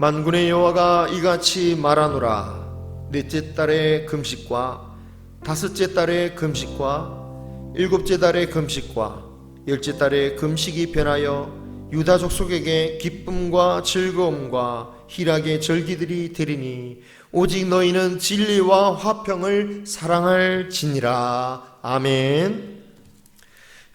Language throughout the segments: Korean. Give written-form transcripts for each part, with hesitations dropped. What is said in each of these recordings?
만군의 여호와가 이같이 말하노라. 넷째 달의 금식과 다섯째 달의 금식과 일곱째 달의 금식과 열째 달의 금식이 변하여 유다 족속에게 기쁨과 즐거움과 희락의 절기들이 되리니 오직 너희는 진리와 화평을 사랑할지니라. 아멘.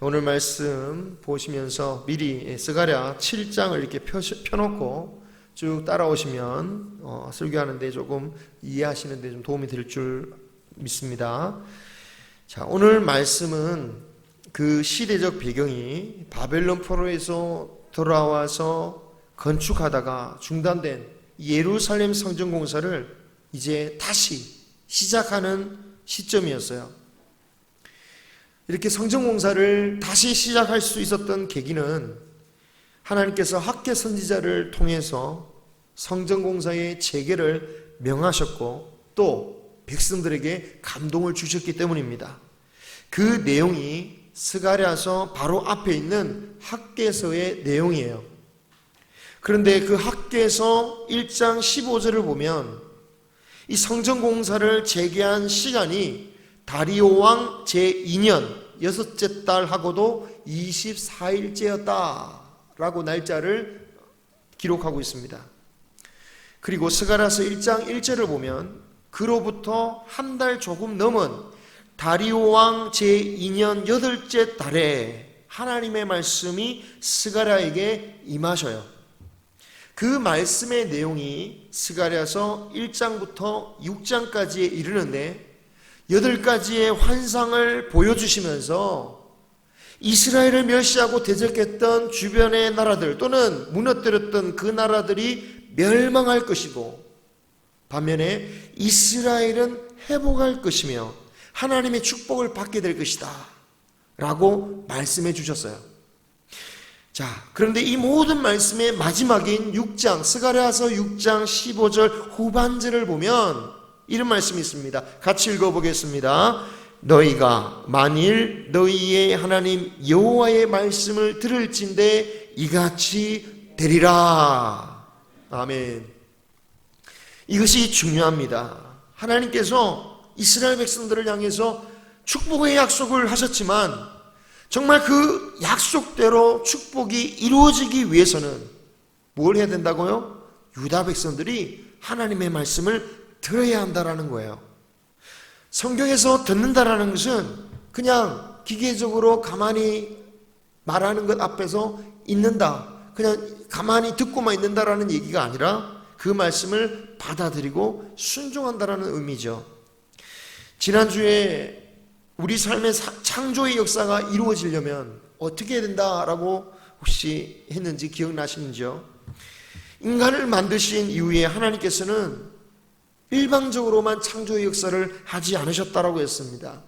오늘 말씀 보시면서 미리 스가랴 7장을 이렇게 펴놓고 쭉 따라오시면 설교하는데 조금 이해하시는데 좀 도움이 될 줄 믿습니다. 자, 오늘 말씀은 그 시대적 배경이 바벨론 포로에서 돌아와서 건축하다가 중단된 예루살렘 성전 공사를 이제 다시 시작하는 시점이었어요. 이렇게 성전 공사를 다시 시작할 수 있었던 계기는 하나님께서 학개 선지자를 통해서 성전 공사의 재개를 명하셨고 또 백성들에게 감동을 주셨기 때문입니다. 그 내용이 스가랴서 바로 앞에 있는 학개서의 내용이에요. 그런데 그 학개서 1장 15절을 보면 이 성전 공사를 재개한 시간이 다리오 왕 제2년 여섯째 달하고도 24일째였다 라고 날짜를 기록하고 있습니다. 그리고 스가랴서 1장 1절을 보면 그로부터 한 달 조금 넘은 다리오 왕 제2년 8째 달에 하나님의 말씀이 스가랴에게 임하셔요. 그 말씀의 내용이 스가랴서 1장부터 6장까지에 이르는데 8가지의 환상을 보여주시면서 이스라엘을 멸시하고 대적했던 주변의 나라들 또는 무너뜨렸던 그 나라들이 멸망할 것이고 반면에 이스라엘은 회복할 것이며 하나님의 축복을 받게 될 것이다 라고 말씀해 주셨어요. 자, 그런데 이 모든 말씀의 마지막인 6장 스가랴서 6장 15절 후반절을 보면 이런 말씀이 있습니다. 같이 읽어보겠습니다. 너희가 만일 너희의 하나님 여호와의 말씀을 들을진대 이같이 되리라. 아멘. 이것이 중요합니다. 하나님께서 이스라엘 백성들을 향해서 축복의 약속을 하셨지만 정말 그 약속대로 축복이 이루어지기 위해서는 뭘 해야 된다고요? 유다 백성들이 하나님의 말씀을 들어야 한다라는 거예요. 성경에서 듣는다라는 것은 그냥 기계적으로 가만히 말하는 것 앞에서 있는다, 그냥 가만히 듣고만 있는다라는 얘기가 아니라 그 말씀을 받아들이고 순종한다라는 의미죠. 지난주에 우리 삶의 창조의 역사가 이루어지려면 어떻게 해야 된다라고 혹시 했는지 기억나시는지요? 인간을 만드신 이후에 하나님께서는 일방적으로만 창조의 역사를 하지 않으셨다라고 했습니다.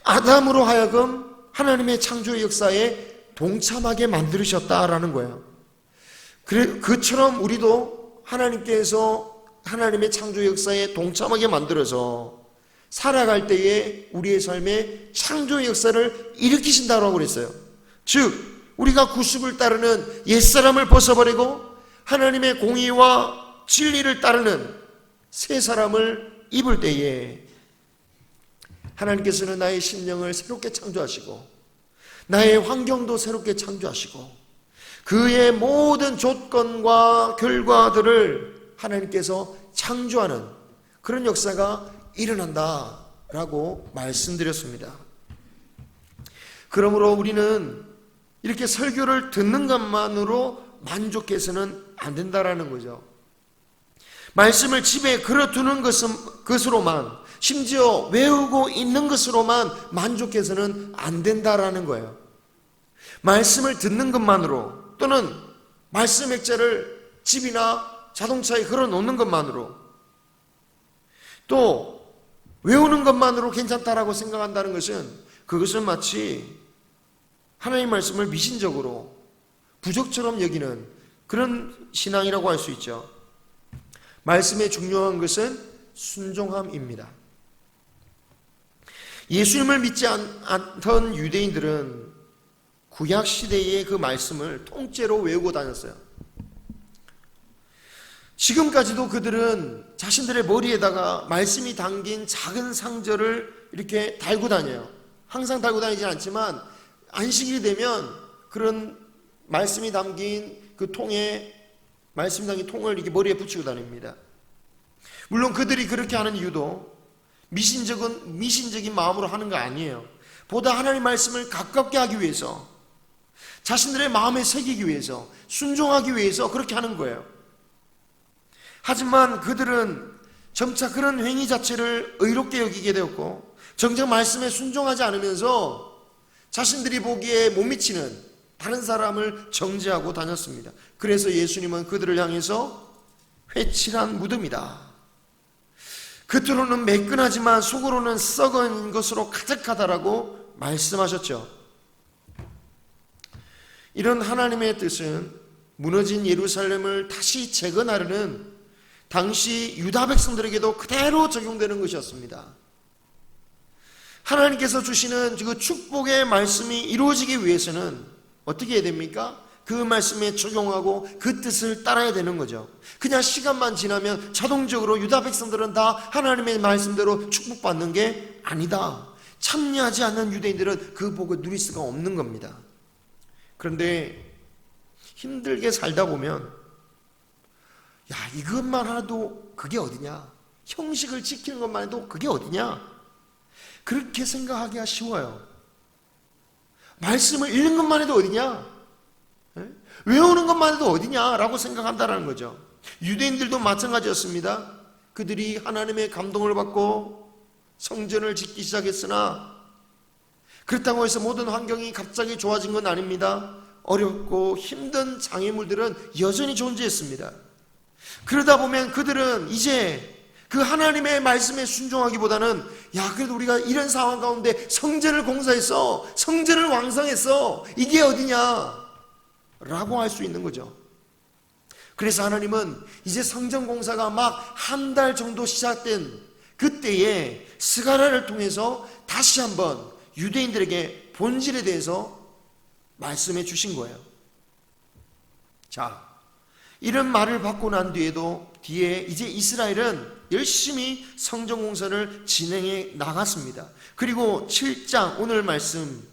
아담으로 하여금 하나님의 창조의 역사에 동참하게 만드셨다라는 거예요. 그처럼 우리도 하나님께서 하나님의 창조의 역사에 동참하게 만들어서 살아갈 때에 우리의 삶에 창조의 역사를 일으키신다고 그랬어요. 즉 우리가 구습을 따르는 옛사람을 벗어버리고 하나님의 공의와 진리를 따르는 새 사람을 입을 때에 하나님께서는 나의 심령을 새롭게 창조하시고 나의 환경도 새롭게 창조하시고 그의 모든 조건과 결과들을 하나님께서 창조하는 그런 역사가 일어난다라고 말씀드렸습니다. 그러므로 우리는 이렇게 설교를 듣는 것만으로 만족해서는 안 된다라는 거죠. 말씀을 집에 걸어두는 것으로만, 심지어 외우고 있는 것으로만 만족해서는 안 된다라는 거예요. 말씀을 듣는 것만으로 또는 말씀 액자를 집이나 자동차에 걸어놓는 것만으로 또 외우는 것만으로 괜찮다라고 생각한다는 것은 그것은 마치 하나님의 말씀을 미신적으로 부적처럼 여기는 그런 신앙이라고 할 수 있죠. 말씀의 중요한 것은 순종함입니다. 예수님을 믿지 않던 유대인들은 구약시대의 그 말씀을 통째로 외우고 다녔어요. 지금까지도 그들은 자신들의 머리에다가 말씀이 담긴 작은 상자를 이렇게 달고 다녀요. 항상 달고 다니진 않지만 안식일이 되면 그런 말씀이 담긴 그 통에, 말씀이 담긴 통을 이렇게 머리에 붙이고 다닙니다. 물론 그들이 그렇게 하는 이유도 미신적인 마음으로 하는 거 아니에요. 보다 하나님의 말씀을 가깝게 하기 위해서, 자신들의 마음에 새기기 위해서, 순종하기 위해서 그렇게 하는 거예요. 하지만 그들은 점차 그런 행위 자체를 의롭게 여기게 되었고, 정작 말씀에 순종하지 않으면서 자신들이 보기에 못 미치는 다른 사람을 정죄하고 다녔습니다. 그래서 예수님은 그들을 향해서 회칠한 무덤이다, 겉으로는 매끈하지만 속으로는 썩은 것으로 가득하다라고 말씀하셨죠. 이런 하나님의 뜻은 무너진 예루살렘을 다시 재건하려는 당시 유다 백성들에게도 그대로 적용되는 것이었습니다. 하나님께서 주시는 그 축복의 말씀이 이루어지기 위해서는 어떻게 해야 됩니까? 그 말씀에 적용하고 그 뜻을 따라야 되는 거죠. 그냥 시간만 지나면 자동적으로 유다 백성들은 다 하나님의 말씀대로 축복받는 게 아니다. 참여하지 않는 유대인들은 그 복을 누릴 수가 없는 겁니다. 그런데 힘들게 살다 보면, 야, 이것만 하도 그게 어디냐, 형식을 지키는 것만 해도 그게 어디냐, 그렇게 생각하기가 쉬워요. 말씀을 읽는 것만 해도 어디냐, 외우는 것만 해도 어디냐라고 생각한다는 거죠. 유대인들도 마찬가지였습니다. 그들이 하나님의 감동을 받고 성전을 짓기 시작했으나 그렇다고 해서 모든 환경이 갑자기 좋아진 건 아닙니다. 어렵고 힘든 장애물들은 여전히 존재했습니다. 그러다 보면 그들은 이제 그 하나님의 말씀에 순종하기보다는, 야, 그래도 우리가 이런 상황 가운데 성전을 공사했어, 성전을 왕성했어, 이게 어디냐 라고 할 수 있는 거죠. 그래서 하나님은 이제 성전 공사가 막 한 달 정도 시작된 그때에 스가랴를 통해서 다시 한번 유대인들에게 본질에 대해서 말씀해 주신 거예요. 자, 이런 말을 받고 난 뒤에도 뒤에 이제 이스라엘은 열심히 성전 공사를 진행해 나갔습니다. 그리고 7장 오늘 말씀,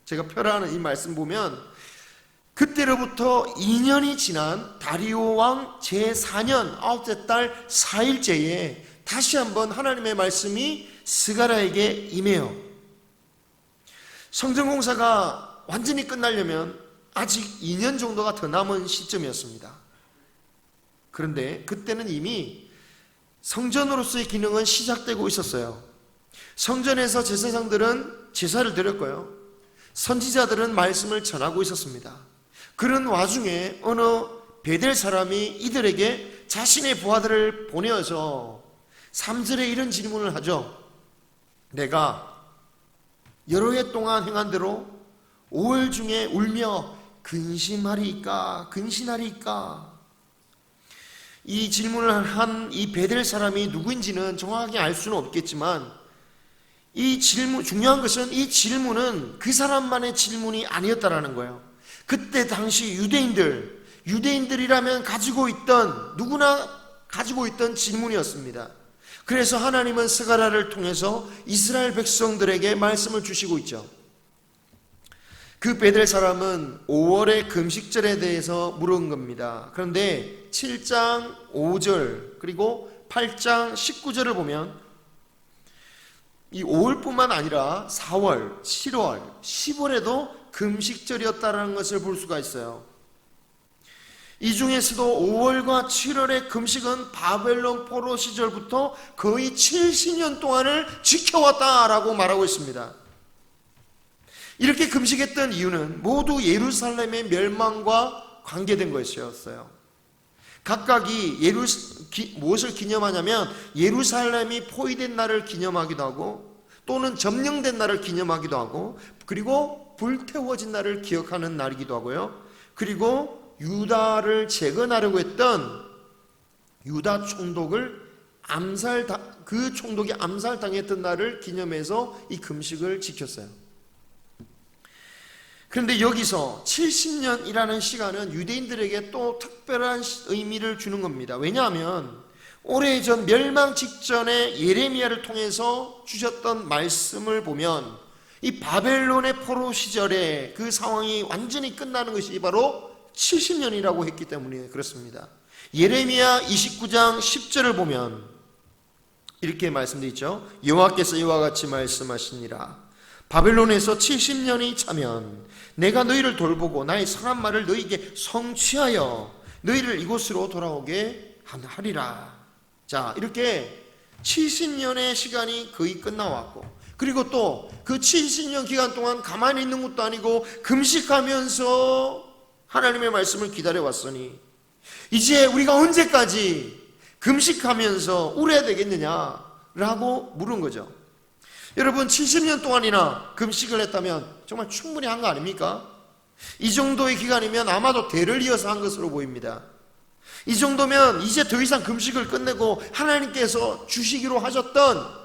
제가 펴라하는 이 말씀 보면 그때로부터 2년이 지난 다리오 왕 제4년 9째 달 4일째에 다시 한번 하나님의 말씀이 스가랴에게 임해요. 성전 공사가 완전히 끝나려면 아직 2년 정도가 더 남은 시점이었습니다. 그런데 그때는 이미 성전으로서의 기능은 시작되고 있었어요. 성전에서 제사장들은 제사를 드렸고요, 선지자들은 말씀을 전하고 있었습니다. 그런 와중에 어느 베델 사람이 이들에게 자신의 부하들을 보내어서 3절에 이런 질문을 하죠. 내가 여러 해 동안 행한 대로 5월 중에 울며 근심하리이까 근신하리이까. 이 질문을 한 이 베델 사람이 누구인지는 정확하게 알 수는 없겠지만, 이 질문, 중요한 것은 이 질문은 그 사람만의 질문이 아니었다라는 거예요. 그때 당시 유대인들이라면 가지고 있던, 누구나 가지고 있던 질문이었습니다. 그래서 하나님은 스가랴를 통해서 이스라엘 백성들에게 말씀을 주시고 있죠. 그 베델 사람은 5월의 금식절에 대해서 물은 겁니다. 그런데 7장 5절 그리고 8장 19절을 보면 이 5월뿐만 아니라 4월, 7월, 10월에도 금식절이었다는 것을 볼 수가 있어요. 이 중에서도 5월과 7월의 금식은 바벨론 포로 시절부터 거의 70년 동안을 지켜왔다라고 말하고 있습니다. 이렇게 금식했던 이유는 모두 예루살렘의 멸망과 관계된 것이었어요. 각각이 무엇을 기념하냐면 예루살렘이 포위된 날을 기념하기도 하고, 또는 점령된 날을 기념하기도 하고, 그리고 불태워진 날을 기억하는 날이기도 하고요. 그리고 유다를 재건하려고 했던 유다 총독을 그 총독이 암살당했던 날을 기념해서 이 금식을 지켰어요. 그런데 여기서 70년이라는 시간은 유대인들에게 또 특별한 의미를 주는 겁니다. 왜냐하면 오래전 멸망 직전에 예레미야를 통해서 주셨던 말씀을 보면 이 바벨론의 포로 시절에 그 상황이 완전히 끝나는 것이 바로 70년이라고 했기 때문에 그렇습니다. 예레미야 29장 10절을 보면 이렇게 말씀되어 있죠. 여호와께서 이와 같이 말씀하시니라. 바벨론에서 70년이 차면 내가 너희를 돌보고 나의 선한 말을 너희에게 성취하여 너희를 이곳으로 돌아오게 하리라. 자, 이렇게 70년의 시간이 거의 끝나왔고, 그리고 또 그 70년 기간 동안 가만히 있는 것도 아니고 금식하면서 하나님의 말씀을 기다려왔으니 이제 우리가 언제까지 금식하면서 울어야 되겠느냐라고 물은 거죠. 여러분, 70년 동안이나 금식을 했다면 정말 충분히 한 거 아닙니까? 이 정도의 기간이면 아마도 대를 이어서 한 것으로 보입니다. 이 정도면 이제 더 이상 금식을 끝내고 하나님께서 주시기로 하셨던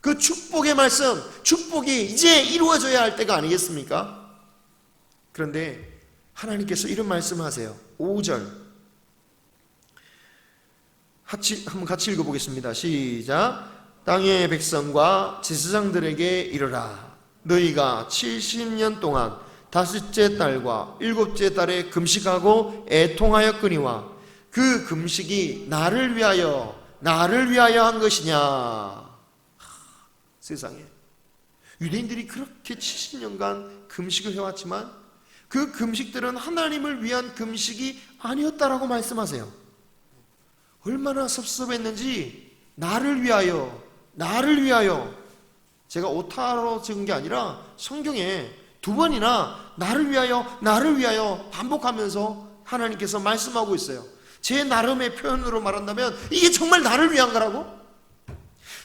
그 축복의 말씀, 축복이 이제 이루어져야 할 때가 아니겠습니까? 그런데 하나님께서 이런 말씀하세요. 5절 한번 같이 읽어보겠습니다. 시작. 땅의 백성과 제사장들에게 이르라. 너희가 70년 동안 다섯째 달과 일곱째 달에 금식하고 애통하였거니와 그 금식이 나를 위하여 한 것이냐. 세상에, 유대인들이 그렇게 70년간 금식을 해왔지만 그 금식들은 하나님을 위한 금식이 아니었다라고 말씀하세요. 얼마나 섭섭했는지. 나를 위하여. 제가 오타로 적은 게 아니라 성경에 2번이나 나를 위하여 반복하면서 하나님께서 말씀하고 있어요. 제 나름의 표현으로 말한다면 이게 정말 나를 위한 거라고?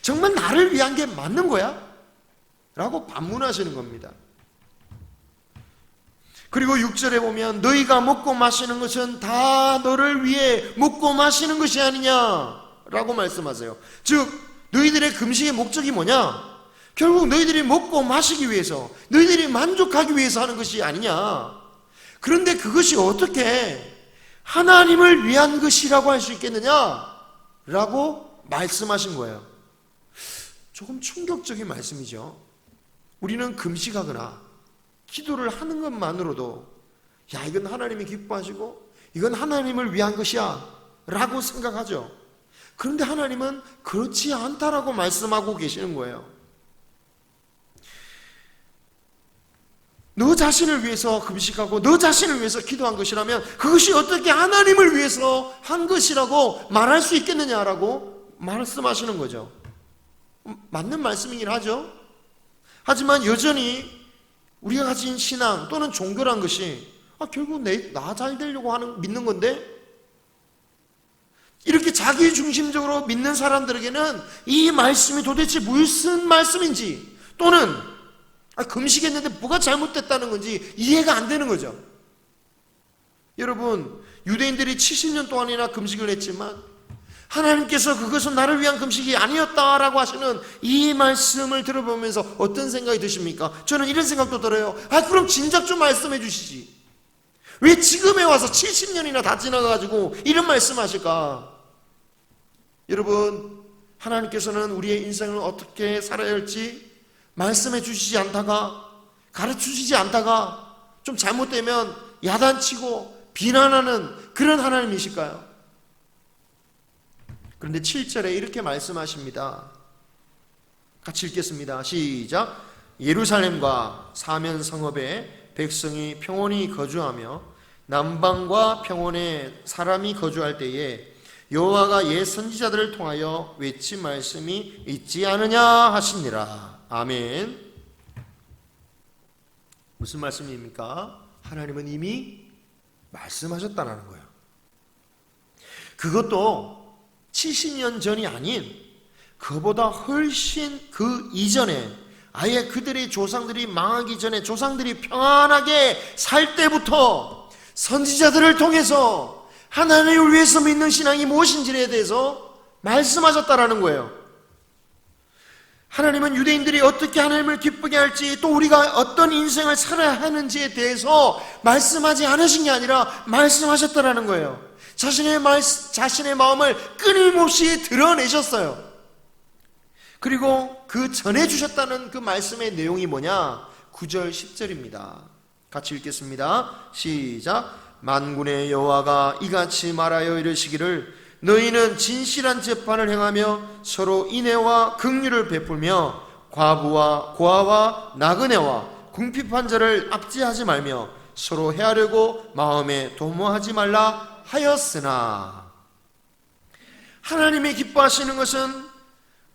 정말 나를 위한 게 맞는 거야? 라고 반문하시는 겁니다. 그리고 6절에 보면 너희가 먹고 마시는 것은 다 너를 위해 먹고 마시는 것이 아니냐라고 말씀하세요. 즉 너희들의 금식의 목적이 뭐냐? 결국 너희들이 먹고 마시기 위해서, 너희들이 만족하기 위해서 하는 것이 아니냐. 그런데 그것이 어떻게 하나님을 위한 것이라고 할 수 있겠느냐라고 말씀하신 거예요. 조금 충격적인 말씀이죠. 우리는 금식하거나 기도를 하는 것만으로도 야, 이건 하나님이 기뻐하시고 이건 하나님을 위한 것이야 라고 생각하죠. 그런데 하나님은 그렇지 않다라고 말씀하고 계시는 거예요. 너 자신을 위해서 금식하고 너 자신을 위해서 기도한 것이라면 그것이 어떻게 하나님을 위해서 한 것이라고 말할 수 있겠느냐라고 말씀하시는 거죠. 맞는 말씀이긴 하죠. 하지만 여전히 우리가 가진 신앙 또는 종교란 것이 결국 나 잘 되려고 믿는 건데, 이렇게 자기 중심적으로 믿는 사람들에게는 이 말씀이 도대체 무슨 말씀인지, 또는 금식했는데 뭐가 잘못됐다는 건지 이해가 안 되는 거죠. 여러분, 유대인들이 70년 동안이나 금식을 했지만 하나님께서 그것은 나를 위한 금식이 아니었다라고 하시는 이 말씀을 들어보면서 어떤 생각이 드십니까? 저는 이런 생각도 들어요. 그럼 진작 좀 말씀해 주시지. 왜 지금에 와서 70년이나 다 지나가지고 이런 말씀하실까? 여러분, 하나님께서는 우리의 인생을 어떻게 살아야 할지 말씀해 주시지 않다가, 가르쳐 주시지 않다가 좀 잘못되면 야단치고 비난하는 그런 하나님이실까요? 그런데 7절에 이렇게 말씀하십니다. 같이 읽겠습니다. 시작. 예루살렘과 사면 성읍에 백성이 평온히 거주하며 남방과 평온에 사람이 거주할 때에 여호와가 옛 선지자들을 통하여 외친 말씀이 있지 않으냐 하시니라. 아멘. 무슨 말씀입니까? 하나님은 이미 말씀하셨다는 거예요. 그것도 70년 전이 아닌 그보다 훨씬 그 이전에, 아예 그들의 조상들이 망하기 전에, 조상들이 평안하게 살 때부터 선지자들을 통해서 하나님을 위해서 믿는 신앙이 무엇인지에 대해서 말씀하셨다라는 거예요. 하나님은 유대인들이 어떻게 하나님을 기쁘게 할지, 또 우리가 어떤 인생을 살아야 하는지에 대해서 말씀하지 않으신 게 아니라 말씀하셨다라는 거예요. 자신의 마음을 끊임없이 드러내셨어요. 그리고 그 전해주셨다는 그 말씀의 내용이 뭐냐? 9절 10절입니다 같이 읽겠습니다. 시작. 만군의 여호와가 이같이 말하여 이르시기를 너희는 진실한 재판을 행하며 서로 인애와 긍휼을 베풀며 과부와 고아와 나그네와 궁핍한 자를 압제하지 말며 서로 해하려고 마음에 도모하지 말라 하였으나, 하나님이 기뻐하시는 것은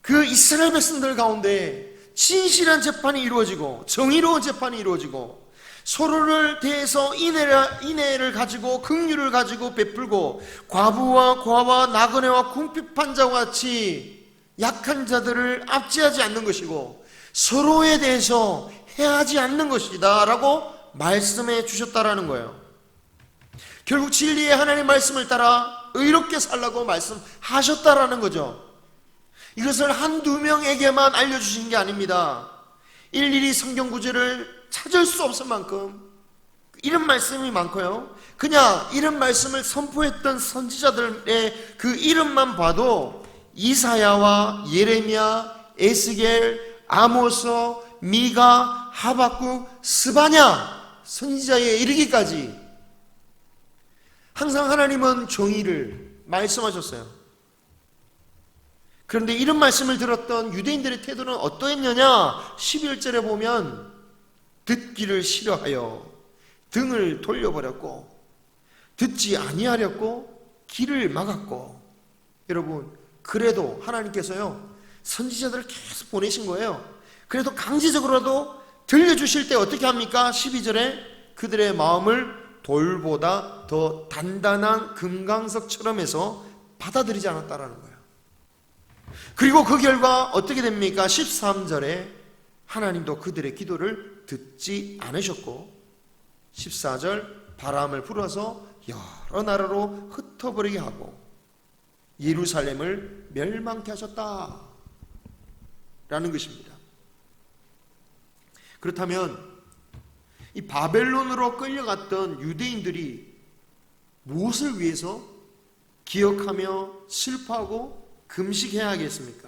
그 이스라엘 백성들 가운데 진실한 재판이 이루어지고 정의로운 재판이 이루어지고 서로를 대해서 인애를 가지고 긍휼을 가지고 베풀고 과부와 고아와 나그네와 궁핍한 자와 같이 약한 자들을 압제하지 않는 것이고 서로에 대해서 해하지 않는 것이다 라고 말씀해 주셨다라는 거예요. 결국 진리의 하나님 말씀을 따라 의롭게 살라고 말씀하셨다라는 거죠. 이것을 한두 명에게만 알려주신 게 아닙니다. 일일이 성경 구절을 찾을 수 없을 만큼 이런 말씀이 많고요. 그냥 이런 말씀을 선포했던 선지자들의 그 이름만 봐도 이사야와 예레미야, 에스겔, 아모스, 미가, 하박국, 스바냐 선지자에 이르기까지 항상 하나님은 정의를 말씀하셨어요. 그런데 이런 말씀을 들었던 유대인들의 태도는 어떠했느냐? 11절에 보면 듣기를 싫어하여 등을 돌려버렸고 듣지 아니하렸고 길을 막았고, 여러분 그래도 하나님께서요 선지자들을 계속 보내신 거예요. 그래도 강제적으로라도 들려주실 때 어떻게 합니까? 12절에 그들의 마음을 돌보다 더 단단한 금강석처럼 해서 받아들이지 않았다라는 거예요. 그리고 그 결과 어떻게 됩니까? 13절에 하나님도 그들의 기도를 듣지 않으셨고 14절 바람을 불어서 여러 나라로 흩어버리게 하고 예루살렘을 멸망케 하셨다 라는 것입니다. 그렇다면 이 바벨론으로 끌려갔던 유대인들이 무엇을 위해서 기억하며 슬퍼하고 금식해야 하겠습니까?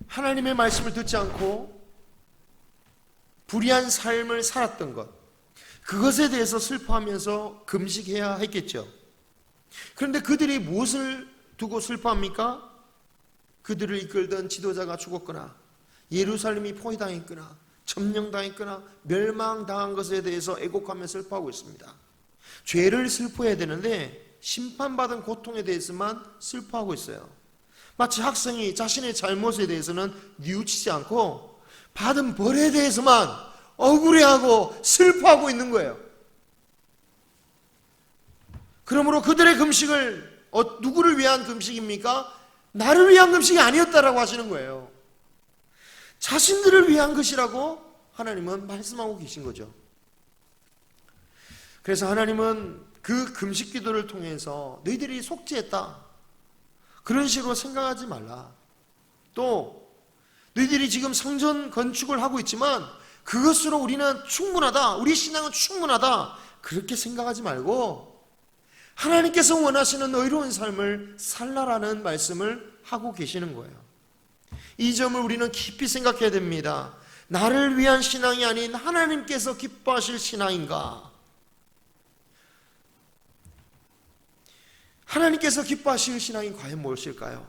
하나님의 말씀을 듣지 않고 불의한 삶을 살았던 것, 그것에 대해서 슬퍼하면서 금식해야 했겠죠. 그런데 그들이 무엇을 두고 슬퍼합니까? 그들을 이끌던 지도자가 죽었거나 예루살렘이 포위당했거나 점령당했거나 멸망당한 것에 대해서 애곡하며 슬퍼하고 있습니다. 죄를 슬퍼해야 되는데 심판받은 고통에 대해서만 슬퍼하고 있어요. 마치 학생이 자신의 잘못에 대해서는 뉘우치지 않고 받은 벌에 대해서만 억울해하고 슬퍼하고 있는 거예요. 그러므로 그들의 금식을 누구를 위한 금식입니까? 나를 위한 금식이 아니었다라고 하시는 거예요. 자신들을 위한 것이라고 하나님은 말씀하고 계신 거죠. 그래서 하나님은 그 금식 기도를 통해서 너희들이 속죄했다, 그런 식으로 생각하지 말라. 또 너희들이 지금 성전 건축을 하고 있지만 그것으로 우리는 충분하다, 우리 신앙은 충분하다, 그렇게 생각하지 말고 하나님께서 원하시는 의로운 삶을 살라라는 말씀을 하고 계시는 거예요. 이 점을 우리는 깊이 생각해야 됩니다. 나를 위한 신앙이 아닌 하나님께서 기뻐하실 신앙인가? 하나님께서 기뻐하실 신앙이 과연 무엇일까요?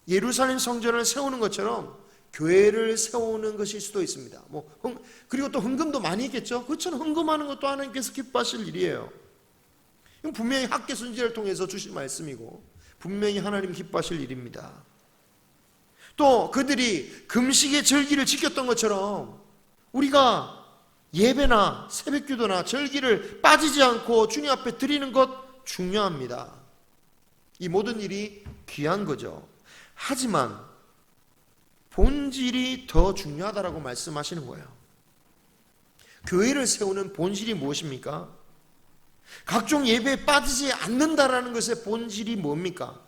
예루살렘 성전을 세우는 것처럼 교회를 세우는 것일 수도 있습니다. 그리고 또 헌금도 많이 있겠죠. 그것처럼 헌금하는 것도 하나님께서 기뻐하실 일이에요. 이건 분명히 학계 순지를 통해서 주신 말씀이고 분명히 하나님 기뻐하실 일입니다. 또 그들이 금식의 절기를 지켰던 것처럼 우리가 예배나 새벽기도나 절기를 빠지지 않고 주님 앞에 드리는 것 중요합니다. 이 모든 일이 귀한 거죠. 하지만 본질이 더 중요하다라고 말씀하시는 거예요. 교회를 세우는 본질이 무엇입니까? 각종 예배에 빠지지 않는다라는 것의 본질이 뭡니까?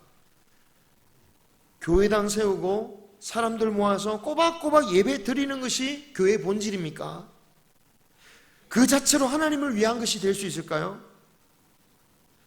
교회당 세우고 사람들 모아서 꼬박꼬박 예배 드리는 것이 교회의 본질입니까? 그 자체로 하나님을 위한 것이 될 수 있을까요?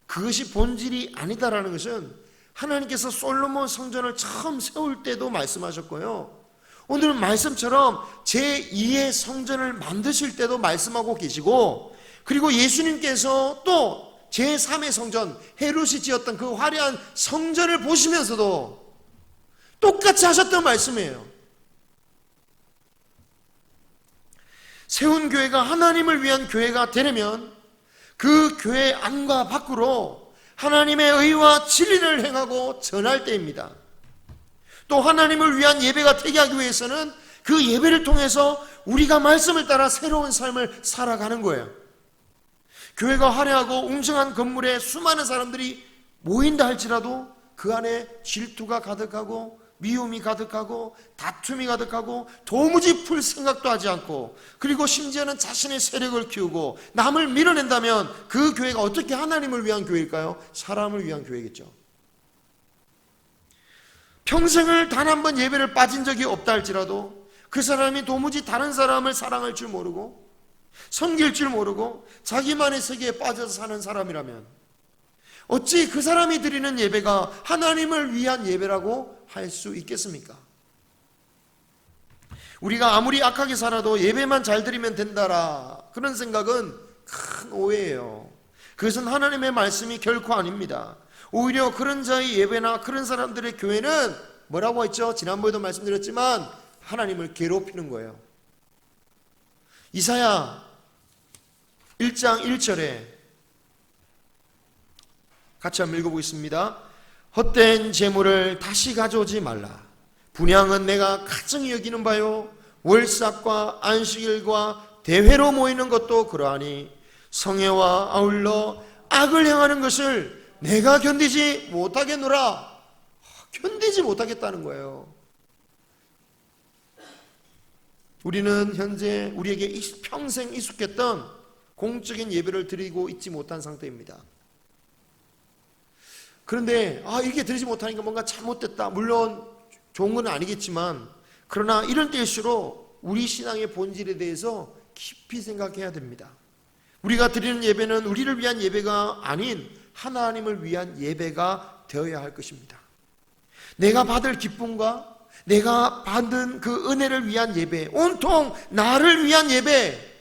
그것이 본질이 아니다라는 것은 하나님께서 솔로몬 성전을 처음 세울 때도 말씀하셨고요, 오늘 말씀처럼 제2의 성전을 만드실 때도 말씀하고 계시고, 그리고 예수님께서 또 제3의 성전, 헤롯이 지었던 그 화려한 성전을 보시면서도 똑같이 하셨던 말씀이에요. 세운 교회가 하나님을 위한 교회가 되려면 그 교회 안과 밖으로 하나님의 의와 진리를 행하고 전할 때입니다. 또 하나님을 위한 예배가 되게 하기 위해서는 그 예배를 통해서 우리가 말씀을 따라 새로운 삶을 살아가는 거예요. 교회가 화려하고 웅장한 건물에 수많은 사람들이 모인다 할지라도 그 안에 질투가 가득하고 미움이 가득하고 다툼이 가득하고 도무지 풀 생각도 하지 않고, 그리고 심지어는 자신의 세력을 키우고 남을 밀어낸다면 그 교회가 어떻게 하나님을 위한 교회일까요? 사람을 위한 교회겠죠. 평생을 단 한 번 예배를 빠진 적이 없다 할지라도 그 사람이 도무지 다른 사람을 사랑할 줄 모르고 섬길 줄 모르고 자기만의 세계에 빠져서 사는 사람이라면 어찌 그 사람이 드리는 예배가 하나님을 위한 예배라고 할 수 있겠습니까? 우리가 아무리 악하게 살아도 예배만 잘 드리면 된다라, 그런 생각은 큰 오해예요. 그것은 하나님의 말씀이 결코 아닙니다. 오히려 그런 자의 예배나 그런 사람들의 교회는 뭐라고 했죠? 지난번에도 말씀드렸지만 하나님을 괴롭히는 거예요. 이사야 1장 1절에 같이 한번 읽어보겠습니다. 헛된 재물을 다시 가져오지 말라. 분향은 내가 가증히 여기는 바요, 월삭과 안식일과 대회로 모이는 것도 그러하니 성회와 아울러 악을 행하는 것을 내가 견디지 못하겠노라. 견디지 못하겠다는 거예요. 우리는 현재 우리에게 평생 익숙했던 공적인 예배를 드리고 있지 못한 상태입니다. 그런데 이렇게 드리지 못하니까 뭔가 잘못됐다, 물론 좋은 건 아니겠지만, 그러나 이런 때일수록 우리 신앙의 본질에 대해서 깊이 생각해야 됩니다. 우리가 드리는 예배는 우리를 위한 예배가 아닌 하나님을 위한 예배가 되어야 할 것입니다. 내가 받을 기쁨과 내가 받은 그 은혜를 위한 예배, 온통 나를 위한 예배,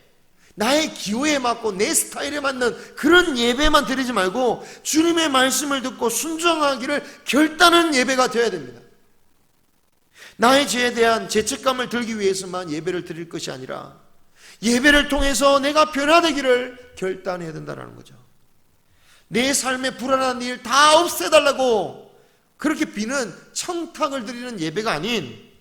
나의 기호에 맞고 내 스타일에 맞는 그런 예배만 드리지 말고 주님의 말씀을 듣고 순종하기를 결단하는 예배가 되어야 됩니다. 나의 죄에 대한 죄책감을 들기 위해서만 예배를 드릴 것이 아니라 예배를 통해서 내가 변화되기를 결단해야 된다는 거죠. 내 삶의 불안한 일 다 없애달라고 그렇게 비는 청탁을 드리는 예배가 아닌,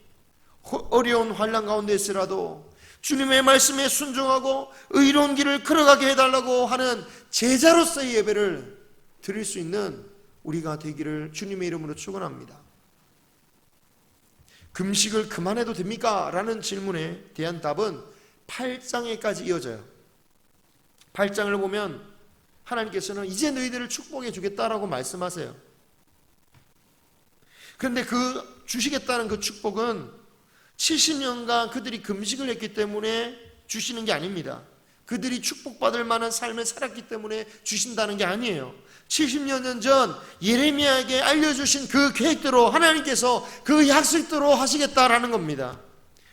어려운 환난 가운데 있으라도 주님의 말씀에 순종하고 의로운 길을 걸어가게 해달라고 하는 제자로서의 예배를 드릴 수 있는 우리가 되기를 주님의 이름으로 축원합니다. 금식을 그만해도 됩니까? 라는 질문에 대한 답은 8장에까지 이어져요. 8장을 보면 하나님께서는 이제 너희들을 축복해 주겠다라고 말씀하세요. 그런데 그 주시겠다는 그 축복은 70년간 그들이 금식을 했기 때문에 주시는 게 아닙니다. 그들이 축복받을 만한 삶을 살았기 때문에 주신다는 게 아니에요. 70년 전 예레미야에게 알려주신 그 계획대로 하나님께서 그 약속대로 하시겠다라는 겁니다.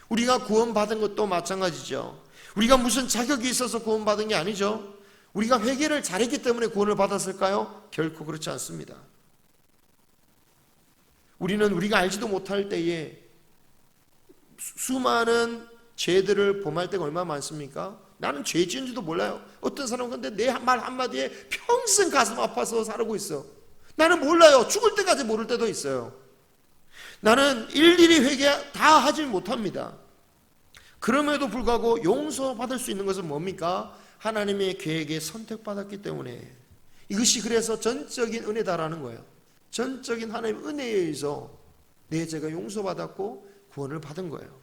우리가 구원받은 것도 마찬가지죠. 우리가 무슨 자격이 있어서 구원받은 게 아니죠. 우리가 회개를 잘했기 때문에 구원을 받았을까요? 결코 그렇지 않습니다. 우리는 우리가 알지도 못할 때에 수많은 죄들을 범할 때가 얼마나 많습니까? 나는 죄 지은지도 몰라요. 어떤 사람은 근데 내 말 한마디에 평생 가슴 아파서 살고 있어. 나는 몰라요. 죽을 때까지 모를 때도 있어요. 나는 일일이 회개 다 하지 못합니다. 그럼에도 불구하고 용서받을 수 있는 것은 뭡니까? 하나님의 계획에 선택받았기 때문에. 이것이 그래서 전적인 은혜다라는 거예요. 전적인 하나님의 은혜에 의해서 내 죄가 용서받았고 구원을 받은 거예요.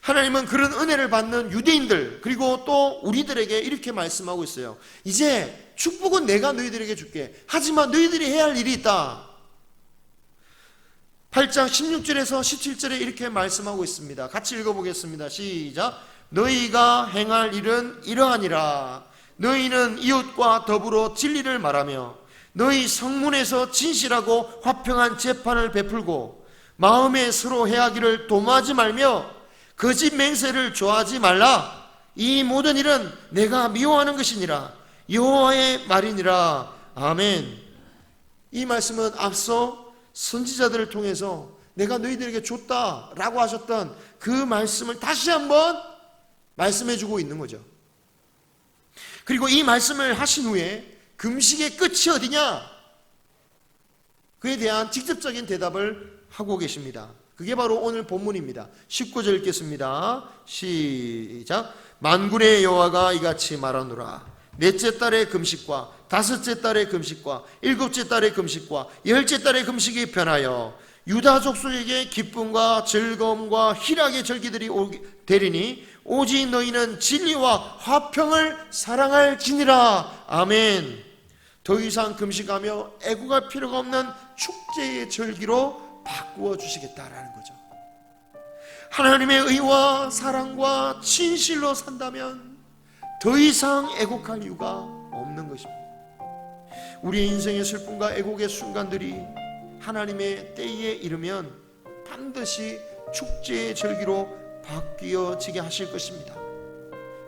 하나님은 그런 은혜를 받는 유대인들 그리고 또 우리들에게 이렇게 말씀하고 있어요. 이제 축복은 내가 너희들에게 줄게. 하지만 너희들이 해야 할 일이 있다. 8장 16절에서 17절에 이렇게 말씀하고 있습니다. 같이 읽어보겠습니다. 시작. 너희가 행할 일은 이러하니라. 너희는 이웃과 더불어 진리를 말하며 너희 성문에서 진실하고 화평한 재판을 베풀고 마음에 서로 해하기를 도모하지 말며 거짓 맹세를 좋아하지 말라. 이 모든 일은 내가 미워하는 것이니라. 여호와의 말이니라. 아멘. 이 말씀은 앞서 선지자들을 통해서 내가 너희들에게 줬다라고 하셨던 그 말씀을 다시 한번 말씀해주고 있는 거죠. 그리고 이 말씀을 하신 후에 금식의 끝이 어디냐? 그에 대한 직접적인 대답을 하고 계십니다. 그게 바로 오늘 본문입니다. 19절 읽겠습니다. 시작. 만군의 여호와가 이같이 말하노라. 넷째 달의 금식과 다섯째 달의 금식과 일곱째 달의 금식과 열째 달의 금식이 변하여 유다 족속에게 기쁨과 즐거움과 희락의 절기들이 되리니 오직 너희는 진리와 화평을 사랑할지니라. 아멘. 더 이상 금식하며 애국할 필요가 없는 축제의 절기로 바꾸어 주시겠다라는 거죠. 하나님의 의와 사랑과 진실로 산다면 더 이상 애국할 이유가 없는 것입니다. 우리의 인생의 슬픔과 애국의 순간들이 하나님의 때에 이르면 반드시 축제의 절기로 바뀌어지게 하실 것입니다.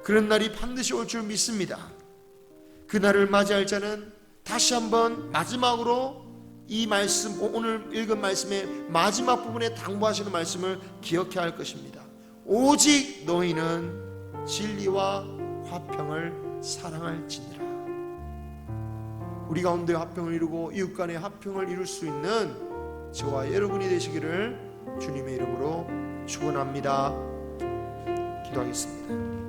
그런 날이 반드시 올 줄 믿습니다. 그 날을 맞이할 자는 다시 한번 마지막으로 이 말씀, 오늘 읽은 말씀의 마지막 부분에 당부하시는 말씀을 기억해야 할 것입니다. 오직 너희는 진리와 화평을 사랑할지니라. 우리 가운데 화평을 이루고 이웃 간의 화평을 이룰 수 있는 저와 여러분이 되시기를 주님의 이름으로 축원합니다. 기도하겠습니다.